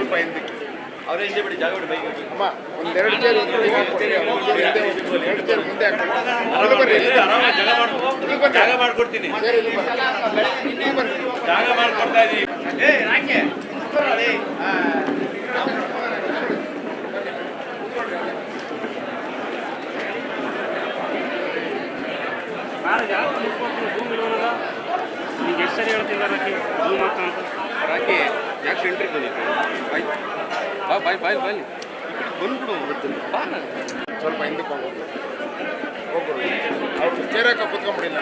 ಸ್ವಲ್ಪ ಹಿಂದಕ್ಕೆ ಅವರೇ ಹಿಂದೆ ಬಿಡಿ, ಜಾಗ ಬಿಡಿ ಬೈಕ್. ಅಮ್ಮ ಒಂದೆರಡು ಚೇರ್ ಮುಂದೆ ಜಾಗ ಮಾಡ್ಕೊಡ್ತೀನಿ, ಜಾಗ ಮಾಡ್ಕೊಡ್ತಾ ಇದೀವಿ. ಈಗ ಎಷ್ಟು ಸರಿ ಹೇಳ್ತಿದ್ದಾರೆ ಝೂಮ್ ಅಂತ ರಾಕಿ ಯಾಕೆ ಎಂಟ್ರಿ ಬಂದಿತ್ತು ಬಾಯ್ ಬಾ ಬಾಯ್ ಬಾಯ್ ಬಾಯ್ ಬಂದ್ಬಿಡು ಬಾ ಸ್ವಲ್ಪ ಹಿಂದಕ್ಕೆ ಹೋಗ್ಬಿಡು ಅವ್ರು ಚೇರಕ್ಕೆ ಕೂತ್ಕೊಂಡ್ಬಿಡಿಲ್ಲ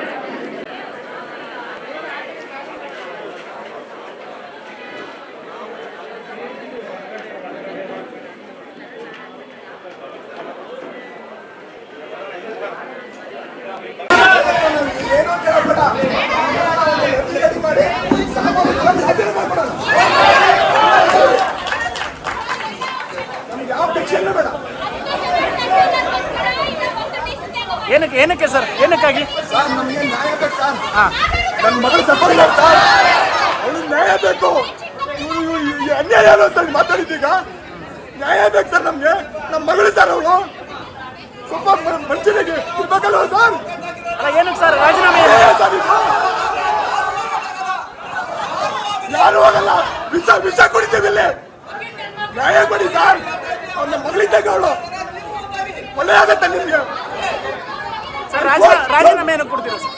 ಏನಕ್ಕೆ ಸರ್, ಏನಕ್ಕಾಗಿ ಸರ್ ನಮಗೆ ನ್ಯಾಯ ಬೇಕು ಸರ್. ನನ್ನ ಮಗಳು ಸಫರ್ ಸರ್, ಅವಳು ನ್ಯಾಯ ಬೇಕು. ಅನ್ಯಾಯ ಅಂತ ಮಾತಾಡಿದ್ದೀಗ ನ್ಯಾಯ ಬೇಕು ಸರ್ ನಮಗೆ. ನಮ್ಮ ಮಗಳು ಸರ್ ಅವಳು ಸ್ವಲ್ಪ ಮನುಷ್ಯನಿಗೆ ಇರ್ಬೇಕಲ್ವ ಸರ್. ಏನಕ್ಕೆ ಸರ್ ರಾಜೀನಾಮೆ? ಯಾರು ಹೋಗಲ್ಲ, ವಿಷ ಕುಡಿತೀವಿ ಇಲ್ಲಿ. ನ್ಯಾಯ ಕೊಡಿ ಸರ್. ಅವ್ನ ಮಗಳಿದ್ದಾಗ ಅವಳು ಒಳ್ಳೆ ಆಗತ್ತೆ ನಿಮ್ಗೆ. ರಾಜೀನಾಮೆ ಏನಕ್ಕೆ ಕೊಡ್ತೀರಾ ಸರ್?